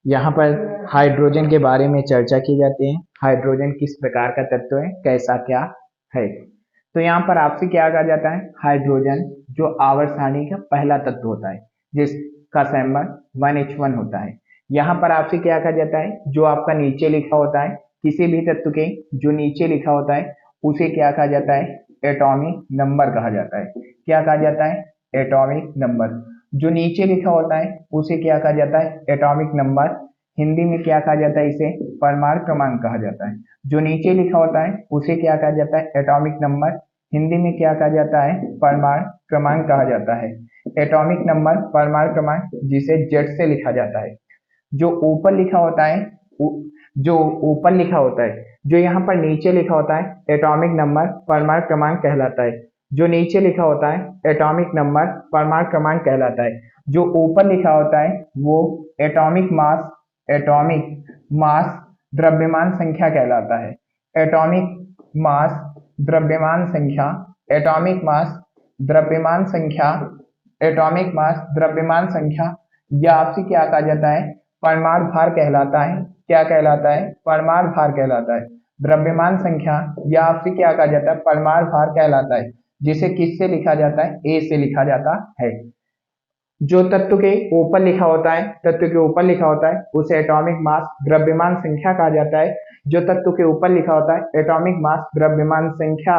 यहाँ पर हाइड्रोजन के बारे में चर्चा की जाती है। हाइड्रोजन किस प्रकार का तत्व है, कैसा क्या है। तो यहाँ पर आपसे क्या कहा जाता है, हाइड्रोजन जो आवर्त सारणी का पहला तत्व होता है जिसका संबंध 1h1 होता है। यहाँ पर आपसे क्या कहा जाता है, जो आपका नीचे लिखा होता है, किसी भी तत्व के जो नीचे लिखा होता है उसे क्या कहा जाता है, एटॉमिक नंबर कहा जाता है। क्या कहा जाता है, एटॉमिक नंबर। जो नीचे लिखा होता है उसे क्या कहा जाता है, एटॉमिक नंबर। हिंदी में क्या कहा जाता है, इसे परमाणु क्रमांक कहा जाता है। जो नीचे लिखा होता है उसे क्या कहा जाता है, एटॉमिक नंबर। हिंदी में क्या कहा जाता है, परमाणु क्रमांक कहा जाता है। एटॉमिक नंबर, परमाणु क्रमांक, जिसे जेड से लिखा जाता है। जो ऊपर लिखा होता है, जो ऊपर लिखा होता है, जो यहाँ पर नीचे लिखा होता है, एटॉमिक नंबर परमाणु क्रमांक कहलाता है। जो नीचे लिखा होता है एटॉमिक नंबर परमाणु क्रमांक कहलाता है। जो ऊपर लिखा होता है वो एटॉमिक मास, एटॉमिक मास द्रव्यमान संख्या कहलाता है। एटॉमिक मास द्रव्यमान संख्या, एटॉमिक मास द्रव्यमान संख्या, एटॉमिक मास द्रव्यमान संख्या, या आपसे क्या कहा जाता है, परमाणु भार कहलाता है। क्या कहलाता है, परमाणु भार कहलाता है। द्रव्यमान संख्या या आपसे क्या कहा जाता है, परमाणु भार कहलाता है, जिसे किससे लिखा जाता है, ए से लिखा जाता है। जो तत्व के ऊपर लिखा होता है, तत्व के ऊपर लिखा होता है उसे एटॉमिक मास द्रव्यमान संख्या कहा जाता है। जो तत्व के ऊपर लिखा होता है एटॉमिक मास द्रव्यमान संख्या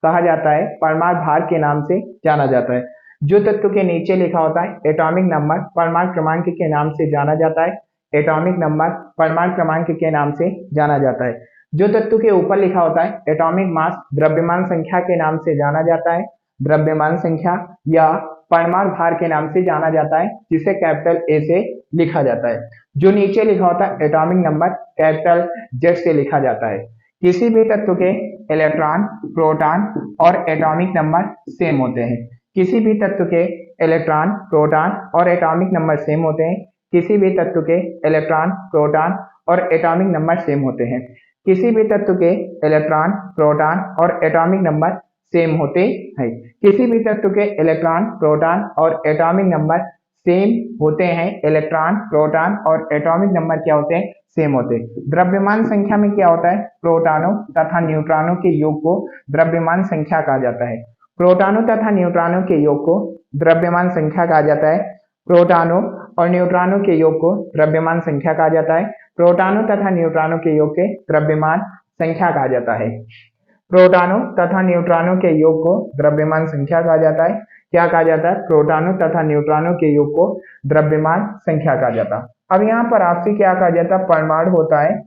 कहा जाता है, परमाणु भार के नाम से जाना जाता है। जो तत्व के नीचे लिखा होता है एटॉमिक नंबर परमाणु क्रमांक के नाम से जाना जाता है। एटॉमिक नंबर परमाणु क्रमांक के नाम से जाना जाता है। जो तत्व के ऊपर लिखा होता है एटॉमिक मास द्रव्यमान संख्या के नाम से जाना जाता है। द्रव्यमान संख्या या परमाणु भार के नाम से जाना जाता है, जिसे कैपिटल ए से लिखा जाता है। जो नीचे लिखा होता है एटॉमिक नंबर कैपिटल जेड से लिखा जाता है। किसी भी तत्व के इलेक्ट्रॉन, प्रोटॉन और एटॉमिक नंबर सेम होते हैं। किसी भी तत्व के इलेक्ट्रॉन, प्रोटॉन और एटॉमिक नंबर सेम होते हैं। किसी भी तत्व के इलेक्ट्रॉन, प्रोटॉन और एटॉमिक नंबर सेम होते हैं। किसी भी तत्व के इलेक्ट्रॉन, प्रोटॉन और एटॉमिक नंबर सेम होते हैं। किसी भी तत्व के इलेक्ट्रॉन, प्रोटॉन और एटॉमिक नंबर सेम होते हैं। इलेक्ट्रॉन, प्रोटॉन और एटॉमिक नंबर क्या होते हैं, सेम होते हैं। द्रव्यमान संख्या में क्या होता है, प्रोटॉनों तथा न्यूट्रॉनों के योग को द्रव्यमान संख्या कहा जाता है। प्रोटॉनों तथा न्यूट्रॉनों के योग को द्रव्यमान संख्या कहा जाता है। प्रोटॉनों और न्यूट्रॉनों के योग को द्रव्यमान संख्या कहा जाता है। प्रोटॉनों तथा न्यूट्रॉनों के योग के द्रव्यमान संख्या कहा जाता है। प्रोटॉनों तथा न्यूट्रॉनों के योग को द्रव्यमान संख्या कहा जाता है। क्या कहा जाता है, प्रोटॉनों तथा न्यूट्रॉनों के योग को द्रव्यमान संख्या कहा जाता है। अब यहाँ पर आपसे क्या कहा जाता है, परमाणु होता है।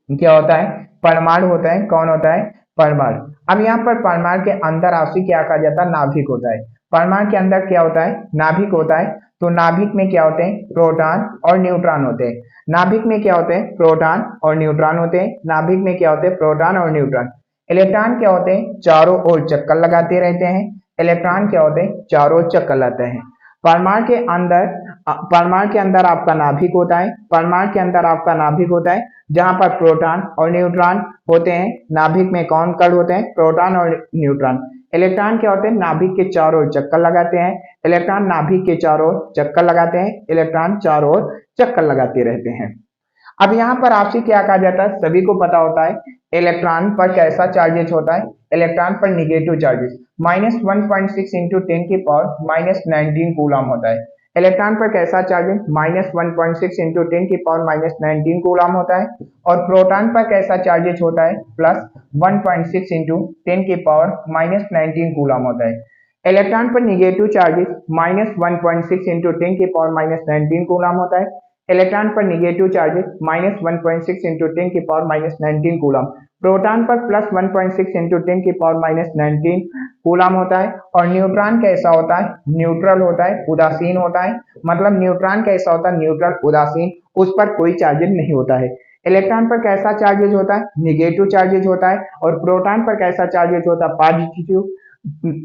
क्या होता है, परमाणु होता है। कौन होता है, परमाणु। अब यहाँ पर परमाणु के अंदर आपसे क्या कहा जाता है, नाभिक होता है। परमाणु के अंदर क्या होता है, नाभिक होता है। तो नाभिक में क्या होते हैं, प्रोटॉन और न्यूट्रॉन होते हैं। नाभिक में क्या होते हैं, प्रोटॉन और न्यूट्रॉन होते हैं। नाभिक में क्या होते हैं, प्रोटॉन और न्यूट्रॉन। इलेक्ट्रॉन क्या होते हैं, चारों ओर चक्कर लगाते रहते हैं। इलेक्ट्रॉन क्या होते हैं, चारों ओर चक्कर लगाते हैं। परमाणु के अंदर, परमाणु के अंदर आपका नाभिक होता है। परमाणु के अंदर आपका नाभिक होता है, जहां पर प्रोटॉन और न्यूट्रॉन होते हैं। नाभिक में कौन कण होते हैं, प्रोटॉन और न्यूट्रॉन। इलेक्ट्रॉन क्या होते हैं, नाभिक के चारों ओर चक्कर लगाते हैं। इलेक्ट्रॉन नाभिक के चारों ओर चक्कर लगाते हैं। इलेक्ट्रॉन चारों ओर चक्कर लगाते रहते हैं। अब यहाँ पर आपसे क्या कहा जाता है, सभी को पता होता है इलेक्ट्रॉन पर कैसा चार्जेस होता है। इलेक्ट्रॉन पर निगेटिव चार्जेस -1.6 इंटू 10 की पावर -19 कूलम होता है। इलेक्ट्रॉन पर कैसा चार्जेस, -1.6 इंटू 10 की पावर -19 कूलम होता है। और प्रोटॉन पर कैसा चार्जेस होता है, +1.6 इंटू 10 की पावर -19 कूलम होता है। इलेक्ट्रॉन पर निगेटिव चार्जेस -1.6 इंटू 10 की पावर -19 कूलम होता है। इलेक्ट्रॉन पर निगेटिव चार्जेस -1.6 इंटू 10 की पावर -19 कूलम। प्रोटॉन पर +1.6 इंटू 10 की पावर -19 कूलम होता है। और न्यूट्रॉन कैसा होता है, न्यूट्रल होता है, उदासीन होता है। मतलब न्यूट्रॉन कैसा होता है, न्यूट्रल, उदासीन, उस पर कोई चार्जेस नहीं होता है। इलेक्ट्रॉन पर कैसा चार्जेस होता है, निगेटिव चार्जेस होता है। और प्रोटॉन पर कैसा चार्जेस होता है, पॉजिटिव।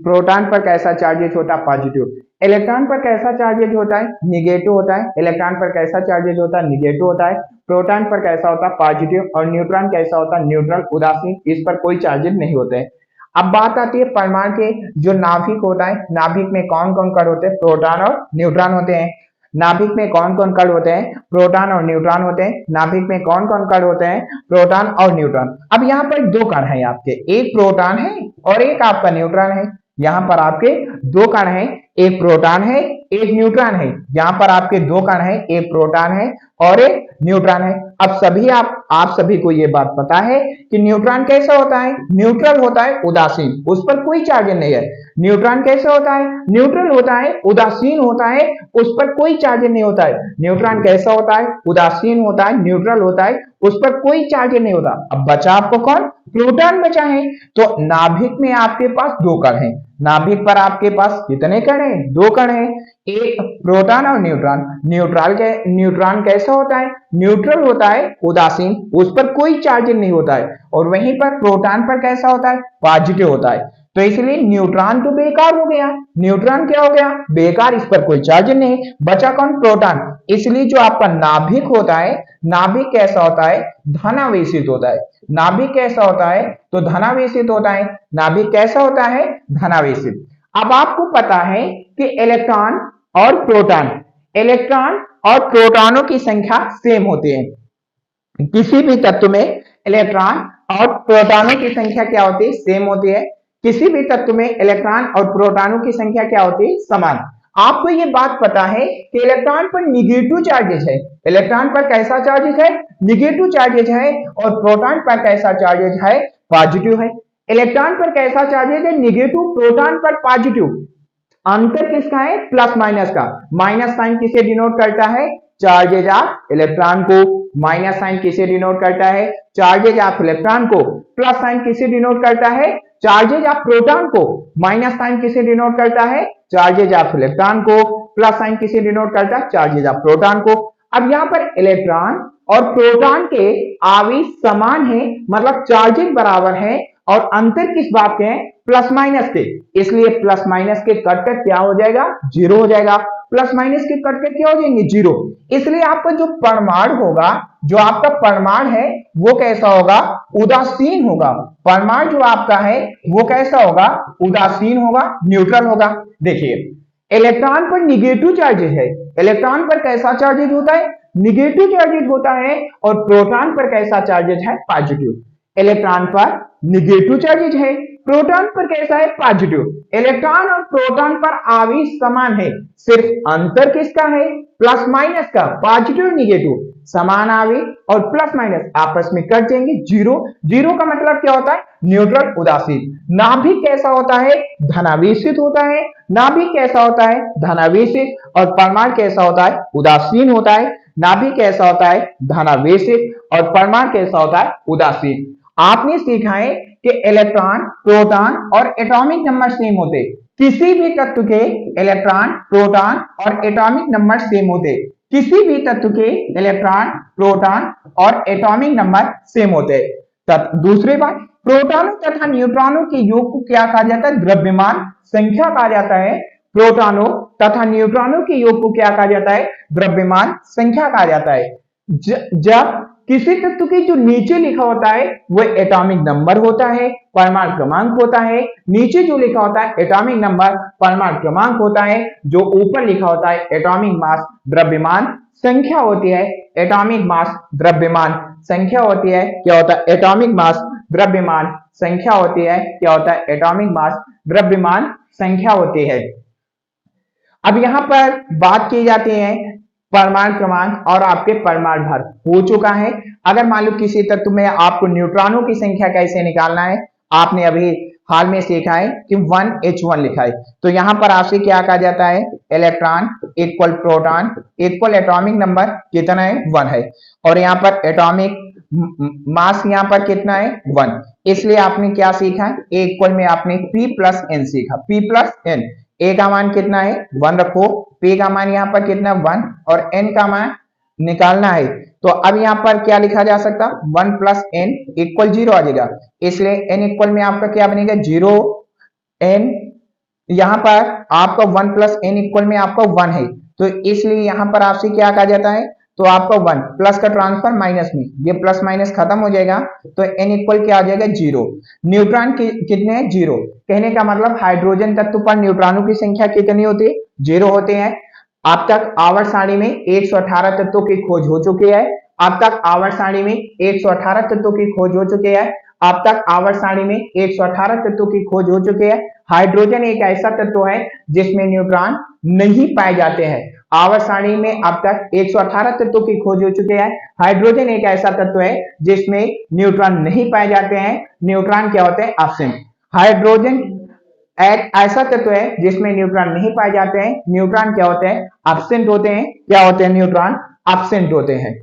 प्रोटॉन पर कैसा चार्जेस होता है, पॉजिटिव। इलेक्ट्रॉन पर कैसा चार्जेज होता है, निगेटिव होता है। इलेक्ट्रॉन पर कैसा चार्जेज होता है, निगेटिव होता है। प्रोटॉन पर कैसा होता है, पॉजिटिव। और न्यूट्रॉन कैसा होता है, न्यूट्रल, उदासीन, इस पर कोई चार्जेज नहीं होते हैं। अब बात आती है परमाणु के जो नाभिक होता है, नाभिक में कौन कौन कण होते हैं, प्रोटॉन और न्यूट्रॉन होते हैं। नाभिक में कौन कौन कण होते हैं, प्रोटॉन और न्यूट्रॉन होते हैं। नाभिक में कौन कौन कण होते हैं, प्रोटॉन और न्यूट्रॉन। अब यहाँ पर दो कण है आपके, एक प्रोटॉन है और एक आपका न्यूट्रॉन है। यहाँ पर आपके दो कण है, एक प्रोटॉन है एक न्यूट्रॉन है। यहाँ पर आपके दो कण है, एक प्रोटॉन है और एक न्यूट्रॉन है। अब सभी आप सभी को ये बात पता है कि न्यूट्रॉन कैसा होता है, न्यूट्रल होता है, उदासीन, उस पर कोई चार्ज नहीं है। न्यूट्रॉन कैसे होता है, न्यूट्रल होता है, उदासीन होता है, उस पर कोई चार्ज नहीं होता है। न्यूट्रॉन कैसा होता है, उदासीन होता है, न्यूट्रल होता है, उस पर कोई चार्ज नहीं होता। अब बचा आपको कौन, प्रोटॉन बचा है। तो नाभिक में आपके पास दो कण है, नाभिक पर आपके पास कितने कण है, दो कण है, एक प्रोटॉन और न्यूट्रॉन। न्यूट्रॉन कैसा होता है, न्यूट्रल होता है, उदासीन, उस पर कोई चार्ज नहीं होता है। और वहीं पर प्रोटॉन पर कैसा होता है, पॉजिटिव होता है। तो इसलिए न्यूट्रॉन तो बेकार हो गया, न्यूट्रॉन क्या हो गया, बेकार, इस पर कोई चार्ज नहीं, बचा कौन, प्रोटॉन। इसलिए जो आपका नाभिक होता है, नाभिक कैसा होता है, धनावेशित होता है। नाभिक कैसा होता है, तो धनावेशित होता है। नाभिक कैसा होता है, धनावेशित। अब आपको पता है कि इलेक्ट्रॉन और प्रोटॉन, इलेक्ट्रॉन और प्रोटॉनों की संख्या सेम होती है। किसी भी तत्व में इलेक्ट्रॉन और प्रोटॉनों की संख्या क्या होती है, सेम होती है। किसी भी तत्व में इलेक्ट्रॉन और प्रोटॉनों की संख्या क्या होती है, समान। आपको ये बात पता है कि इलेक्ट्रॉन पर निगेटिव चार्जेज है, इलेक्ट्रॉन पर कैसा चार्जेज है, निगेटिव चार्जेज है, और प्रोटॉन पर कैसा चार्जेज है, पॉजिटिव है। इलेक्ट्रॉन पर कैसा चार्जेज है, निगेटिव, प्रोटॉन पर पॉजिटिव। अंतर किसका है, प्लस माइनस का। माइनस साइन किसे डिनोट करता है, चार्जेज ऑफ इलेक्ट्रॉन को। माइनस साइन किसे डिनोट करता है, चार्जेज ऑफ इलेक्ट्रॉन को। प्लस साइन किसे डिनोट करता है, चार्जेज ऑफ प्रोटॉन को। माइनस साइन किसे डिनोट करता है, चार्जेज ऑफ इलेक्ट्रॉन को। प्लस साइन किसे डिनोट करता है, चार्जेज ऑफ प्रोटॉन को। अब यहाँ पर इलेक्ट्रॉन और प्रोटॉन के आवेश समान है, मतलब चार्जेज बराबर है, और अंतर किस बात के हैं, प्लस माइनस के। इसलिए प्लस माइनस के कट कर क्या हो जाएगा, जीरो हो जाएगा। प्लस माइनस के कट कर क्या हो जाएंगे, जीरो। इसलिए आपका जो परमाणु होगा, जो आपका परमाणु है वो कैसा होगा, उदासीन होगा। परमाणु जो आपका है वो कैसा होगा, उदासीन होगा, न्यूट्रल होगा। देखिए इलेक्ट्रॉन पर निगेटिव चार्जेज है, इलेक्ट्रॉन पर कैसा चार्जेज होता है, निगेटिव चार्जेज होता है, और प्रोटॉन पर कैसा चार्जेज है, पॉजिटिव। इलेक्ट्रॉन पर निगेटिव चार्जेज है, प्रोटॉन पर कैसा है, पॉजिटिव। इलेक्ट्रॉन और प्रोटॉन पर आवेश समान है, सिर्फ अंतर किसका है, प्लस माइनस का। पॉजिटिव निगेटिव समान आवेश, और प्लस माइनस आपस में कट जाएंगे, जीरो। जीरो का मतलब क्या होता है, न्यूट्रल, उदासीन। नाभिक कैसा होता है, धनावेशित होता है। नाभिक कैसा होता है, धनावेशित, और परमाणु कैसा होता है, उदासीन होता है। नाभिक कैसा होता है, धनावेशित, और परमाणु कैसा होता है, उदासीन। आपने सीखा है कि इलेक्ट्रॉन, प्रोटॉन और एटॉमिक नंबर सेम होते, किसी भी तत्व के इलेक्ट्रॉन, प्रोटॉन और एटॉमिक नंबर सेम होते, किसी भी तत्व के इलेक्ट्रॉन, प्रोटॉन और एटॉमिक नंबर सेम होते। दूसरी बात, प्रोटॉनों तथा न्यूट्रॉनों के योग को क्या कहा जाता है, द्रव्यमान संख्या कहा जाता है। प्रोटॉनों तथा न्यूट्रॉनों के योग को क्या कहा जाता है, द्रव्यमान संख्या कहा जाता है। जब किसी तत्व की जो नीचे लिखा होता है वो एटॉमिक नंबर होता है, परमाणु क्रमांक होता है। नीचे जो लिखा होता है एटॉमिक नंबर, परमाणु क्रमांक होता है। जो ऊपर लिखा होता है एटॉमिक मास, द्रव्यमान संख्या होती है। एटॉमिक मास, द्रव्यमान संख्या होती है, क्या होता है, एटॉमिक मास, द्रव्यमान संख्या होती है, क्या होता है, एटॉमिक मास, द्रव्यमान संख्या होती है। अब यहाँ पर बात की जाती है परमाणु क्रमांक और आपके परमाणु भर हो चुका है। अगर मान लो किसी तत्व में आपको न्यूट्रॉनों की संख्या कैसे निकालना है, आपने अभी हाल में सीखा है कि 1H1 लिखा है, तो यहां पर आपसे क्या कहा जाता है, electron equal proton equal atomic number कितना है, 1 है, और यहाँ पर एटॉमिक मास यहाँ पर कितना है, 1। इसलिए आपने क्या सीखा है, ए इक्वल में आपने P प्लस N सीखा, P प्लस N। ए का मान कितना है, 1 रखो, P का मान यहाँ पर कितना है, 1, और N का मान निकालना है। तो अब यहाँ पर क्या लिखा जा सकता, 1 प्लस N इक्वल 0 आ जाएगा। इसलिए N इक्वल में आपका क्या बनेगा, 0। N यहाँ पर आपका 1 प्लस N इक्वल में आपका 1 है, तो इसलिए यहाँ पर आपसे क्या कहा जाता है, तो आपका 1 प्लस का ट्रांसफर माइनस में, ये प्लस माइनस खत्म हो जाएगा तो n इक्वल क्या आ जाएगा 0। न्यूट्रॉन कितने हैं 0, कहने का मतलब हाइड्रोजन तत्व पर न्यूट्रॉनों की संख्या कितनी होती है 0 होते हैं। अब तक आवर्त सारणी में 118 तत्वों की खोज हो चुकी है। अब तक आवर्त सारणी में 118 तत्वों की खोज हो चुकी है। अब तक आवर्त सारणी में 118 तत्वों की खोज हो चुकी है। हाइड्रोजन एक ऐसा तत्व है जिसमें न्यूट्रॉन नहीं पाए जाते हैं। आवर्त सारणी में अब तक 118 तत्वों की खोज हो चुकी है। हाइड्रोजन एक ऐसा तत्व है जिसमें न्यूट्रॉन नहीं पाए जाते हैं। न्यूट्रॉन क्या होते हैं एब्सेंट। हाइड्रोजन एक ऐसा तत्व है जिसमें न्यूट्रॉन नहीं पाए जाते हैं। न्यूट्रॉन क्या होते हैं एब्सेंट होते हैं। क्या होते हैं न्यूट्रॉन एब्सेंट होते हैं।